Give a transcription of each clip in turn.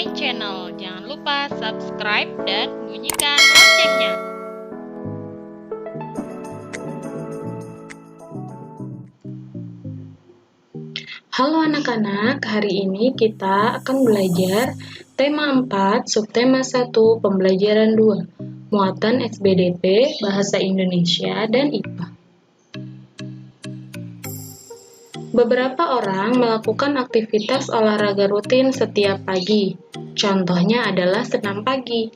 my channel. Jangan lupa subscribe dan bunyikan loncengnya. Halo anak-anak, hari ini kita akan belajar tema 4, subtema 1, pembelajaran 2, muatan SBDP, Bahasa Indonesia, dan IPA. Beberapa orang melakukan aktivitas olahraga rutin setiap pagi. Contohnya adalah senam pagi.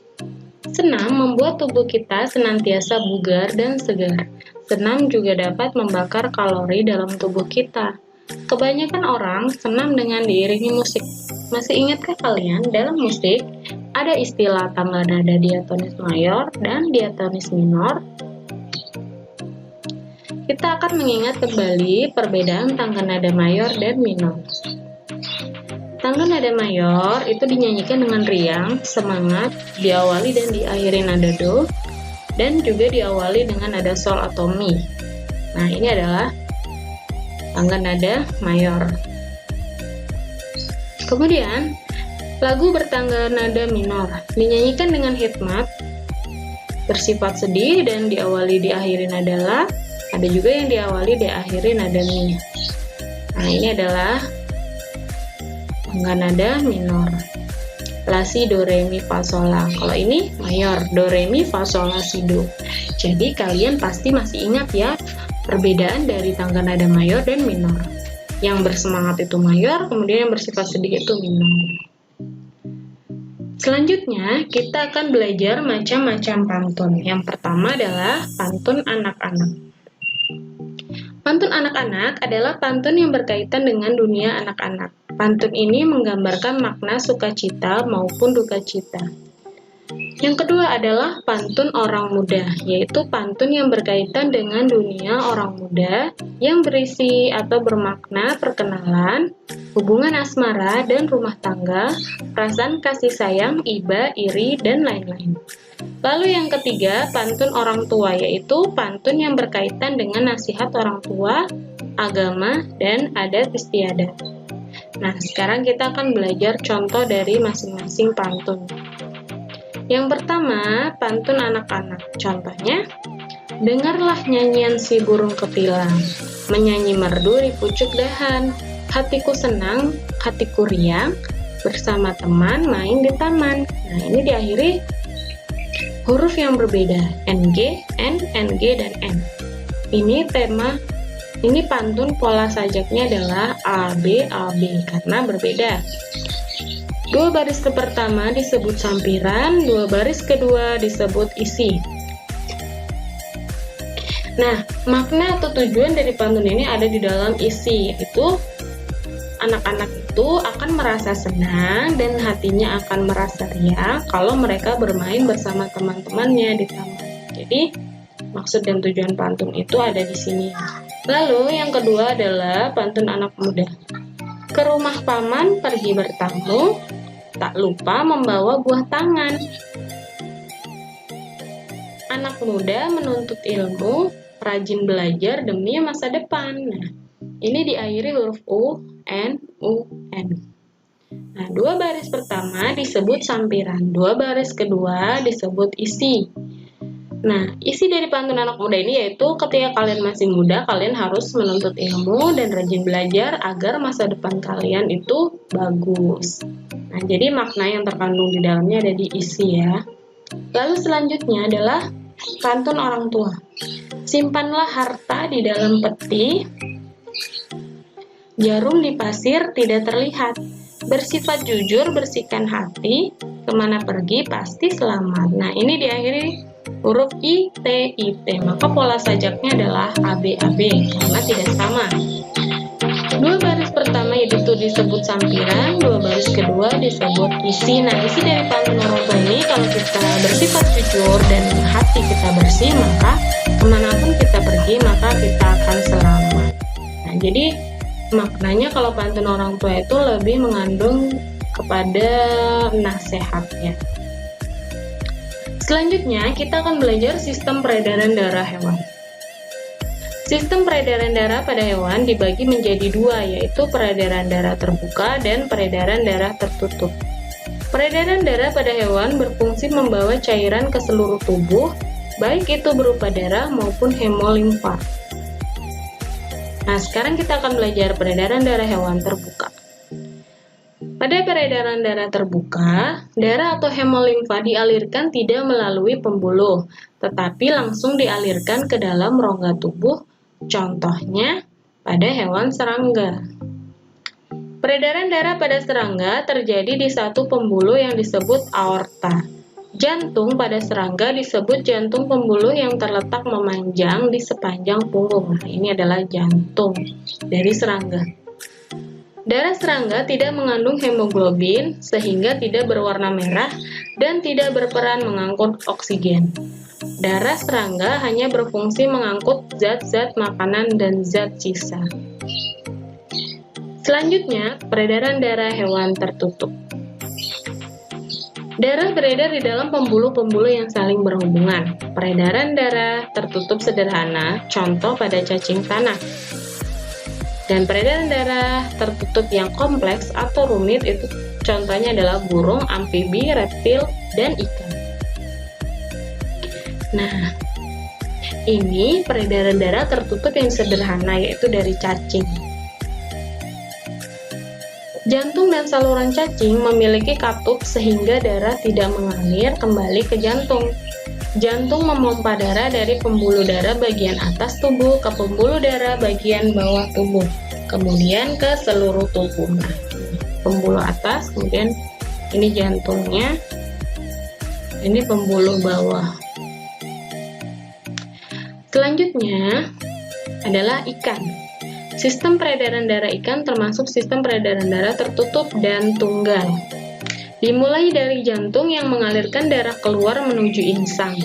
Senam membuat tubuh kita senantiasa bugar dan segar. Senam juga dapat membakar kalori dalam tubuh kita. Kebanyakan orang senam dengan diiringi musik. Masih ingatkah kalian dalam musik ada istilah tangga nada diatonis mayor dan diatonis minor? Kita akan mengingat kembali perbedaan tangga nada mayor dan minor. Tangga nada mayor itu dinyanyikan dengan riang, semangat, diawali dan diakhiri nada do, dan juga diawali dengan nada sol atau mi. Nah, ini adalah tangga nada mayor. Kemudian, lagu bertangga nada minor dinyanyikan dengan hikmat, bersifat sedih dan diawali diakhiri nada la. Ada juga yang diawali diakhiri nada mi. Nah, ini adalah tangga nada minor. La, si, do, re, mi, fa, sol, la. Kalau ini mayor, do, re, mi, fa, sol, la, si, do. Jadi kalian pasti masih ingat ya perbedaan dari tangga nada mayor dan minor. Yang bersemangat itu mayor, kemudian yang bersifat sedih itu minor. Selanjutnya, kita akan belajar macam-macam pantun. Yang pertama adalah pantun anak-anak. Pantun anak-anak adalah pantun yang berkaitan dengan dunia anak-anak. Pantun ini menggambarkan makna sukacita maupun dukacita. Yang kedua adalah pantun orang muda, yaitu pantun yang berkaitan dengan dunia orang muda yang berisi atau bermakna perkenalan, hubungan asmara dan rumah tangga, perasaan kasih sayang, iba, iri, dan lain-lain. Lalu yang ketiga, pantun orang tua, yaitu pantun yang berkaitan dengan nasihat orang tua, agama, dan adat istiadat. Nah, sekarang kita akan belajar contoh dari masing-masing pantun. Yang pertama, pantun anak-anak. Contohnya, dengarlah nyanyian si burung ketilang, menyanyi merdu di pucuk dahan, hatiku senang, hatiku riang, bersama teman main di taman. Nah, ini diakhiri huruf yang berbeda, NG, N, NG, dan N. Ini pantun pola sajaknya adalah AB, AB, karena berbeda. Dua baris pertama disebut sampiran, dua baris kedua disebut isi. Nah, makna atau tujuan dari pantun ini ada di dalam isi, yaitu anak-anak itu akan merasa senang dan hatinya akan merasa riang kalau mereka bermain bersama teman-temannya di taman. Jadi, maksud dan tujuan pantun itu ada di sini. Lalu, yang kedua adalah pantun anak muda. Ke rumah paman pergi bertamu, tak lupa membawa buah tangan. Anak muda menuntut ilmu, rajin belajar demi masa depan. Nah, ini diakhiri huruf U, N, U, N. Nah, dua baris pertama disebut sampiran, dua baris kedua disebut isi. Nah, isi dari pantun anak muda ini yaitu ketika kalian masih muda, kalian harus menuntut ilmu dan rajin belajar agar masa depan kalian itu bagus. Nah, jadi makna yang terkandung di dalamnya ada di isi ya. Lalu selanjutnya adalah pantun orang tua. Simpanlah harta di dalam peti, jarum di pasir tidak terlihat. Bersifat jujur, bersihkan hati, kemana pergi pasti selamat. Nah, ini diakhiri huruf I, T, I, T. Maka pola sajaknya adalah AB, AB, karena tidak sama. Dua baris pertama itu disebut sampiran, dua baris kedua disebut isi. Nah, isi dari pantun orang tua ini, kalau kita bersifat jujur dan hati kita bersih, maka kemanapun kita pergi, maka kita akan selamat. Nah, jadi maknanya kalau pantun orang tua itu lebih mengandung kepada nasihatnya. Selanjutnya, kita akan belajar sistem peredaran darah hewan. Sistem peredaran darah pada hewan dibagi menjadi dua, yaitu peredaran darah terbuka dan peredaran darah tertutup. Peredaran darah pada hewan berfungsi membawa cairan ke seluruh tubuh, baik itu berupa darah maupun hemolimfa. Nah, sekarang kita akan belajar peredaran darah hewan terbuka. Pada peredaran darah terbuka, darah atau hemolimfa dialirkan tidak melalui pembuluh, tetapi langsung dialirkan ke dalam rongga tubuh, contohnya pada hewan serangga. Peredaran darah pada serangga terjadi di satu pembuluh yang disebut aorta. Jantung pada serangga disebut jantung pembuluh yang terletak memanjang di sepanjang punggung. Nah, ini adalah jantung dari serangga. Darah serangga tidak mengandung hemoglobin sehingga tidak berwarna merah dan tidak berperan mengangkut oksigen. Darah serangga hanya berfungsi mengangkut zat-zat makanan dan zat sisa. Selanjutnya, peredaran darah hewan tertutup. Darah beredar di dalam pembuluh-pembuluh yang saling berhubungan. Peredaran darah tertutup sederhana, contoh pada cacing tanah. Dan peredaran darah tertutup yang kompleks atau rumit itu contohnya adalah burung, amfibi, reptil, dan ikan. Nah, ini peredaran darah tertutup yang sederhana, yaitu dari cacing. Jantung dan saluran cacing memiliki katup sehingga darah tidak mengalir kembali ke jantung. Jantung memompa darah dari pembuluh darah bagian atas tubuh ke pembuluh darah bagian bawah tubuh, kemudian ke seluruh tubuh. Nah, pembuluh atas, kemudian ini jantungnya, ini pembuluh bawah. Selanjutnya adalah ikan. Sistem peredaran darah ikan termasuk sistem peredaran darah tertutup dan tunggal. Dimulai dari jantung yang mengalirkan darah keluar menuju insang.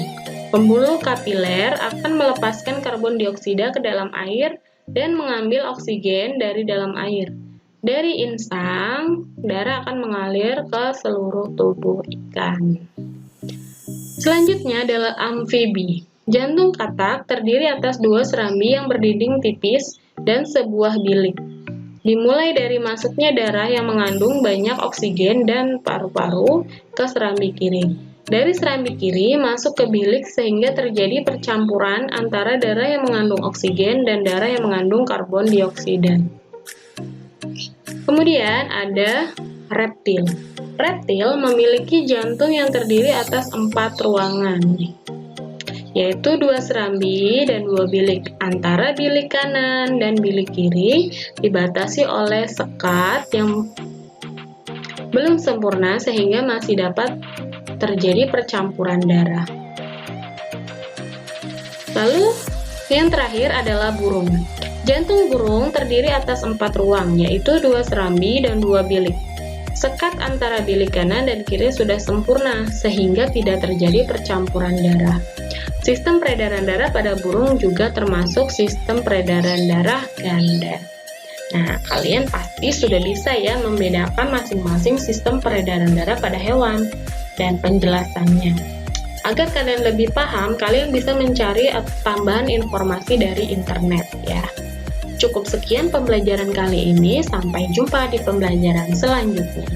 Pembuluh kapiler akan melepaskan karbon dioksida ke dalam air dan mengambil oksigen dari dalam air. Dari insang, darah akan mengalir ke seluruh tubuh ikan. Selanjutnya adalah amfibi. Jantung katak terdiri atas dua serambi yang berdinding tipis dan sebuah bilik. Dimulai dari masuknya darah yang mengandung banyak oksigen dan paru-paru ke serambi kiri. Dari serambi kiri masuk ke bilik sehingga terjadi percampuran antara darah yang mengandung oksigen dan darah yang mengandung karbon dioksida. Kemudian ada reptil. Reptil memiliki jantung yang terdiri atas 4 ruangan, yaitu 2 serambi dan 2 bilik. Antara bilik kanan dan bilik kiri dibatasi oleh sekat yang belum sempurna sehingga masih dapat terjadi percampuran darah. Lalu yang terakhir adalah burung. Jantung burung terdiri atas 4 ruang, yaitu 2 serambi dan 2 bilik. Sekat antara bilik kanan dan kiri sudah sempurna sehingga tidak terjadi percampuran darah. Sistem peredaran darah pada burung juga termasuk sistem peredaran darah ganda. Nah, kalian pasti sudah bisa ya membedakan masing-masing sistem peredaran darah pada hewan dan penjelasannya. Agar kalian lebih paham, kalian bisa mencari tambahan informasi dari internet ya. Cukup sekian pembelajaran kali ini, sampai jumpa di pembelajaran selanjutnya.